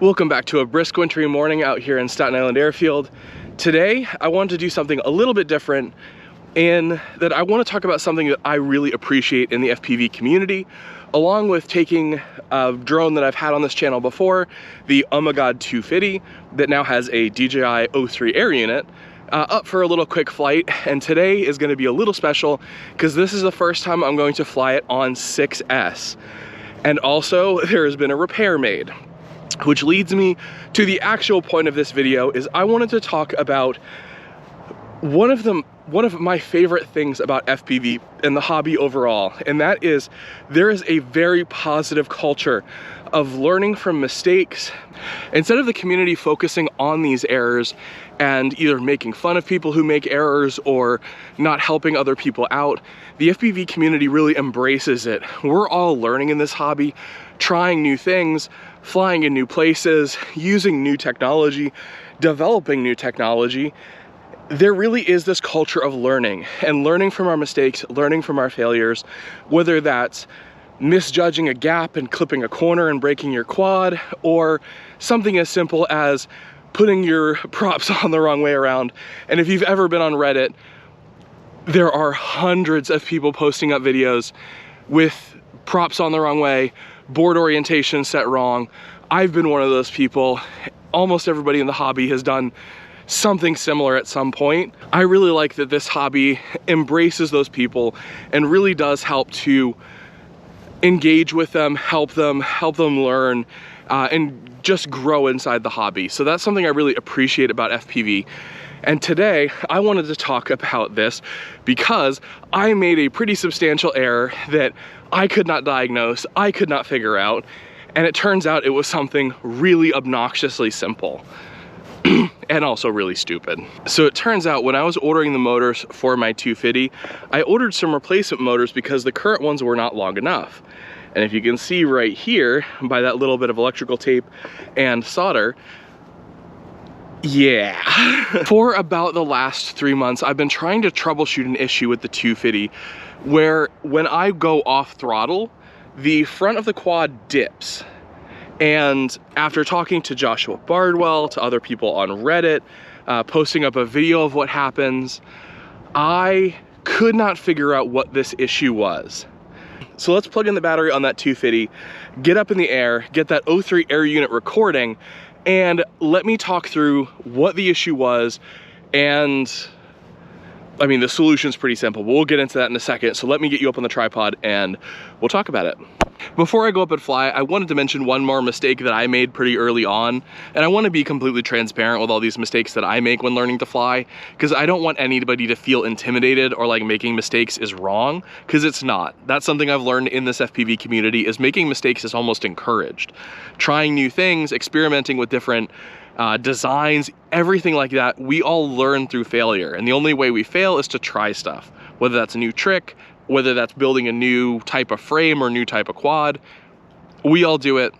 Welcome back to a brisk wintry morning out here in Staten Island Airfield. Today, I wanted to do something a little bit different in that I want to talk about something that I really appreciate in the FPV community, along with taking a drone that I've had on this channel before, the Oh My God 250, that now has a DJI O3 air unit, up for a little quick flight. And today is going to be a little special because this is the first time I'm going to fly it on 6S. And also, there has been a repair made, which leads me to the actual point of this video. Is I wanted to talk about one of my favorite things about FPV and the hobby overall, and that is there is a very positive culture of learning from mistakes. Instead of the community focusing on these errors and either making fun of people who make errors or not helping other people out, the FPV community really embraces it. We're all learning in this hobby, trying new things, flying in new places, using new technology, developing new technology. There really is this culture of learning and learning from our mistakes, learning from our failures, whether that's misjudging a gap and clipping a corner and breaking your quad, or something as simple as putting your props on the wrong way around. And if you've ever been on Reddit, there are hundreds of people posting up videos with props on the wrong way, board orientation set wrong. I've been one of those people. Almost everybody in the hobby has done something similar at some point. I really like that this hobby embraces those people and really does help to engage with them, help them learn, and just grow inside the hobby. So that's something I really appreciate about FPV. And today I wanted to talk about this because I made a pretty substantial error that I could not diagnose, I could not figure out, and it turns out it was something really obnoxiously simple. And also really stupid. So it turns out when I was ordering the motors for my 250, I ordered some replacement motors because the current ones were not long enough. And if you can see right here by that little bit of electrical tape and solder, yeah. For about the last 3 months, I've been trying to troubleshoot an issue with the 250 where when I go off throttle, the front of the quad dips. And after talking to Joshua Bardwell, to other people on Reddit, posting up a video of what happens, I could not figure out what this issue was. So let's plug in the battery on that 250, get up in the air, get that O3 air unit recording, and let me talk through what the issue was. And I mean, the solution's pretty simple, but we'll get into that in a second. So let me get you up on the tripod and we'll talk about it. Before I go up and fly, I wanted to mention one more mistake that I made pretty early on, and I want to be completely transparent with all these mistakes that I make when learning to fly, because I don't want anybody to feel intimidated or like making mistakes is wrong, because it's not. That's something I've learned in this FPV community, is making mistakes is almost encouraged. Trying new things, experimenting with different designs, everything like that, we all learn through failure, and the only way we fail is to try stuff, whether that's a new trick, whether that's building a new type of frame or new type of quad. We all do it.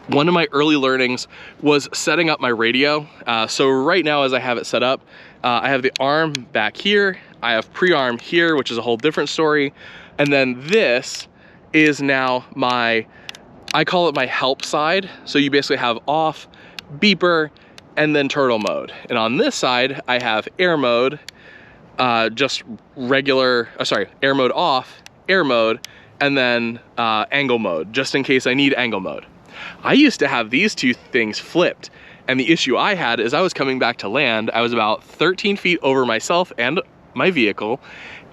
One of my early learnings was setting up my radio. So right now, as I have it set up, I have the arm back here, I have pre-arm here, which is a whole different story, and then this is now my, I call it my help side. So you basically have off, beeper, and then turtle mode. And on this side, I have air mode, just regular, air mode off, air mode, and then angle mode, just in case I need angle mode. I used to have these two things flipped, and the issue I had is I was coming back to land. I was about 13 feet over myself and my vehicle,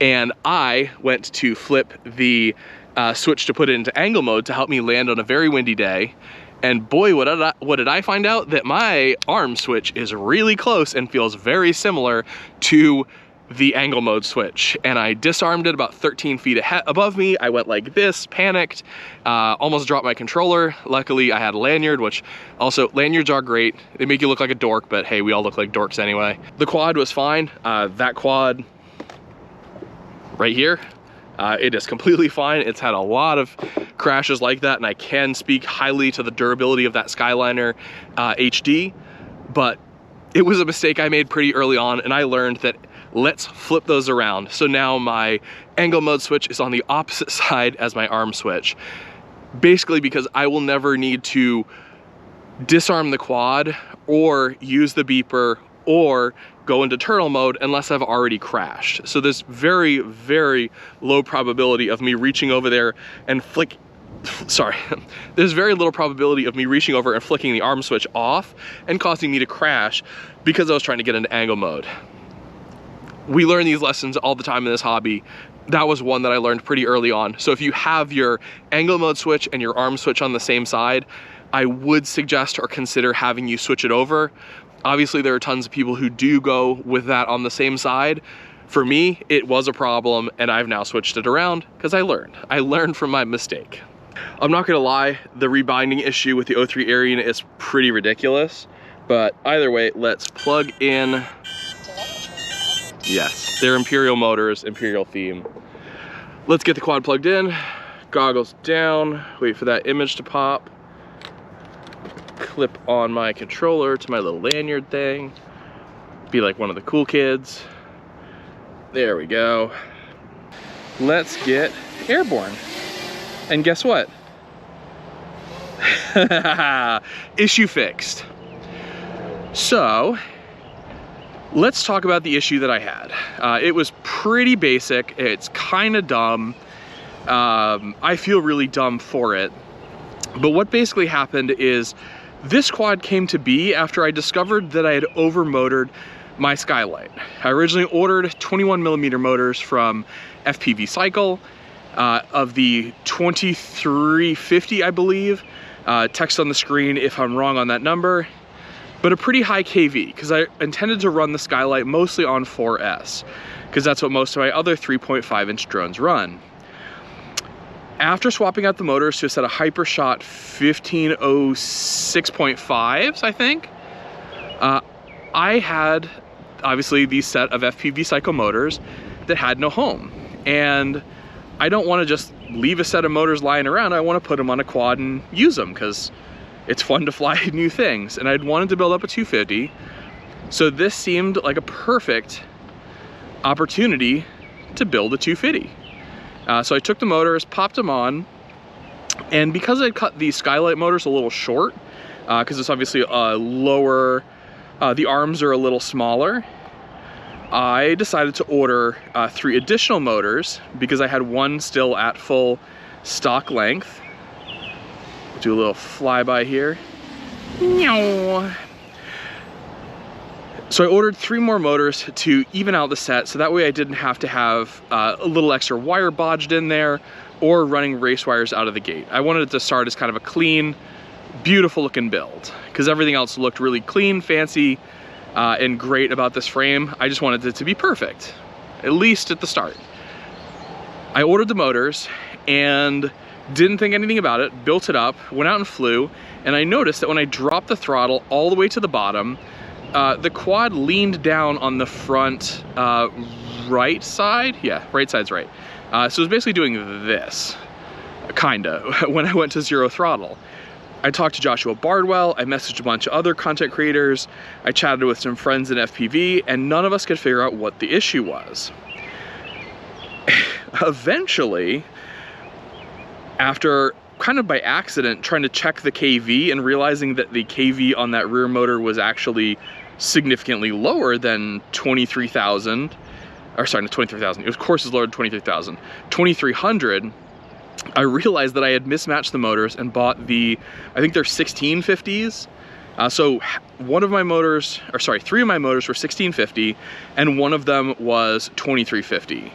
and I went to flip the switch to put it into angle mode to help me land on a very windy day. And boy, what did I find out? That my arm switch is really close and feels very similar to the angle mode switch. And I disarmed it about 13 feet above me. I went like this, panicked, almost dropped my controller. Luckily, I had a lanyard, which also, lanyards are great. They make you look like a dork, but hey, we all look like dorks anyway. The quad was fine. That quad right here, it is completely fine. It's had a lot of crashes like that, and I can speak highly to the durability of that Skyliner HD, but it was a mistake I made pretty early on, and I learned that let's flip those around. So now my angle mode switch is on the opposite side as my arm switch, basically because I will never need to disarm the quad or use the beeper or go into turtle mode unless I've already crashed. So there's very, very low probability of me reaching over there and there's very little probability of me reaching over and flicking the arm switch off and causing me to crash because I was trying to get into angle mode. We learn these lessons all the time in this hobby. That was one that I learned pretty early on. So if you have your angle mode switch and your arm switch on the same side, I would suggest or consider having you switch it over. Obviously, there are tons of people who do go with that on the same side. For me, it was a problem, and I've now switched it around because I learned. I learned from my mistake. I'm not gonna lie, the rebinding issue with the O3 air unit is pretty ridiculous, but either way, let's plug in. Yes, they're Imperial motors, Imperial theme. Let's get the quad plugged in, goggles down, wait for that image to pop. Clip on my controller to my little lanyard thing. Be like one of the cool kids. There we go. Let's get airborne. And guess what? Issue fixed. So, let's talk about the issue that I had. It was pretty basic. It's kind of dumb. I feel really dumb for it. But what basically happened is this quad came to be after I discovered that I had overmotored my skylight. I originally ordered 21mm motors from FPV Cycle of the 2350, I believe. Text on the screen if I'm wrong on that number. But a pretty high KV, because I intended to run the skylight mostly on 4S, because that's what most of my other 3.5-inch drones run. After swapping out the motors to a set of Hypershot 1506.5s, I think, I had, obviously, these set of FPV Cycle motors that had no home. And I don't want to just leave a set of motors lying around. I want to put them on a quad and use them, because it's fun to fly new things. And I'd wanted to build up a 250. So this seemed like a perfect opportunity to build a 250. So I took the motors, popped them on, and because I cut the skylight motors a little short, because it's obviously a lower, the arms are a little smaller, I decided to order 3 additional motors because I had one still at full stock length. Do a little flyby here. So I ordered 3 more motors to even out the set, so that way I didn't have to have a little extra wire bodged in there or running race wires out of the gate. I wanted it to start as kind of a clean, beautiful looking build, because everything else looked really clean, fancy, and great about this frame. I just wanted it to be perfect, at least at the start. I ordered the motors and didn't think anything about it, built it up, went out and flew, and I noticed that when I dropped the throttle all the way to the bottom, the quad leaned down on the front right side. Yeah, right side's right. So it was basically doing this, kinda, when I went to 0 throttle. I talked to Joshua Bardwell, I messaged a bunch of other content creators, I chatted with some friends in FPV, and none of us could figure out what the issue was. Eventually, after kind of by accident trying to check the KV and realizing that the KV on that rear motor was actually significantly lower than 23,000, or sorry, not 23,000, it was, of course, is lower than 23,000, 2,300, I realized that I had mismatched the motors and bought the, I think they're 1650s. So one of my motors, or sorry, 3 of my motors were 1650 and one of them was 2350.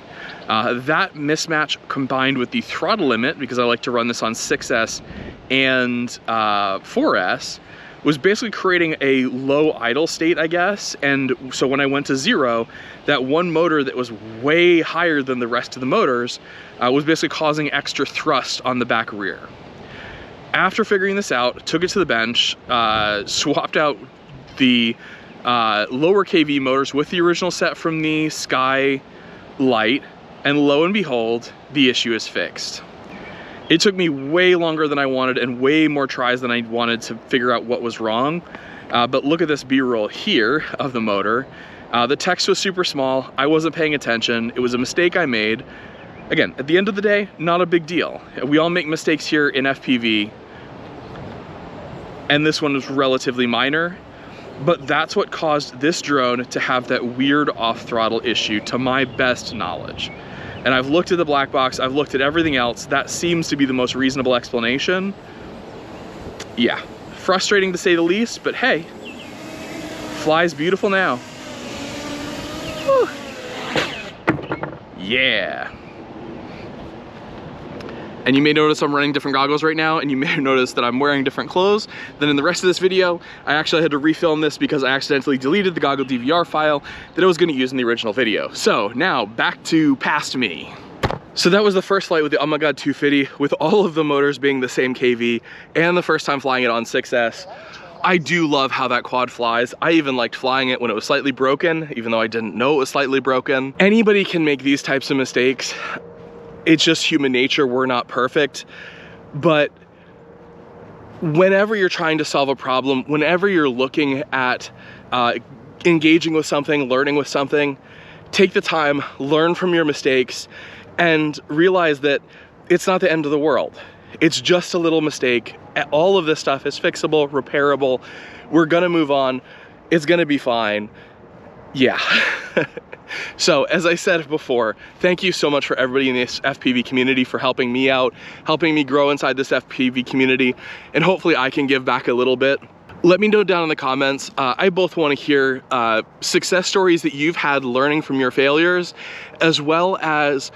That mismatch combined with the throttle limit, because I like to run this on 6S and 4S, was basically creating a low idle state, I guess. And so when I went to 0, that one motor that was way higher than the rest of the motors was basically causing extra thrust on the back rear. After figuring this out, took it to the bench, swapped out the lower KV motors with the original set from the Skylight, and lo and behold, the issue is fixed. It took me way longer than I wanted and way more tries than I wanted to figure out what was wrong. But look at this B-roll here of the motor. The text was super small. I wasn't paying attention. It was a mistake I made. Again, at the end of the day, not a big deal. We all make mistakes here in FPV. and this one was relatively minor. But that's what caused this drone to have that weird off throttle issue, to my best knowledge. And I've looked at the black box, I've looked at everything else. That seems to be the most reasonable explanation. Yeah, frustrating to say the least, but hey, fly's beautiful now. Whew. Yeah. And you may notice I'm running different goggles right now, and you may notice that I'm wearing different clothes than in the rest of this video. I actually had to refilm this because I accidentally deleted the goggle DVR file that I was gonna use in the original video. So now back to past me. So that was the first flight with the Oh My God 250, with all of the motors being the same KV, and the first time flying it on 6S. I do love how that quad flies. I even liked flying it when it was slightly broken, even though I didn't know it was slightly broken. Anybody can make these types of mistakes. It's just human nature, we're not perfect. But whenever you're trying to solve a problem, whenever you're looking at engaging with something, learning with something, take the time, learn from your mistakes, and realize that it's not the end of the world. It's just a little mistake. All of this stuff is fixable, repairable. We're gonna move on. It's gonna be fine. Yeah. So as I said before, thank you so much for everybody in this FPV community for helping me out, helping me grow inside this FPV community, and hopefully I can give back a little bit. Let me know down in the comments. I both want to hear success stories that you've had learning from your failures, as well as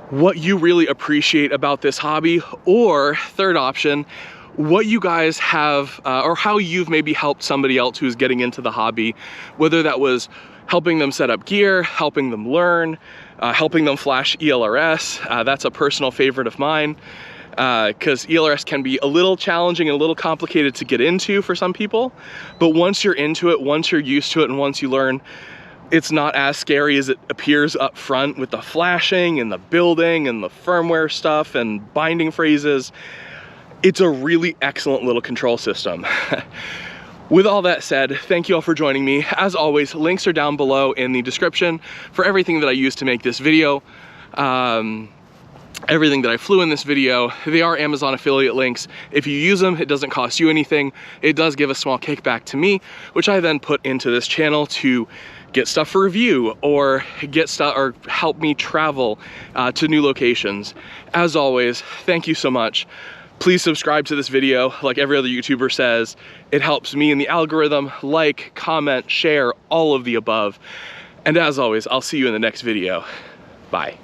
what you really appreciate about this hobby, or third option, what you guys have, or how you've maybe helped somebody else who's getting into the hobby, whether that was helping them set up gear, helping them learn, helping them flash ELRS. That's a personal favorite of mine, because ELRS can be a little challenging and a little complicated to get into for some people. But once you're into it, once you're used to it, and once you learn, it's not as scary as it appears up front with the flashing and the building and the firmware stuff and binding phrases. It's a really excellent little control system. With all that said, thank you all for joining me. As always, links are down below in the description for everything that I used to make this video. Everything that I flew in this video. They are Amazon affiliate links. If you use them, it doesn't cost you anything. It does give a small kickback to me, which I then put into this channel to get stuff for review, or get stuff, or help me travel to new locations. As always, thank you so much. Please subscribe to this video like every other YouTuber says. It helps me in the algorithm. Like, comment, share, all of the above. And as always, I'll see you in the next video. Bye.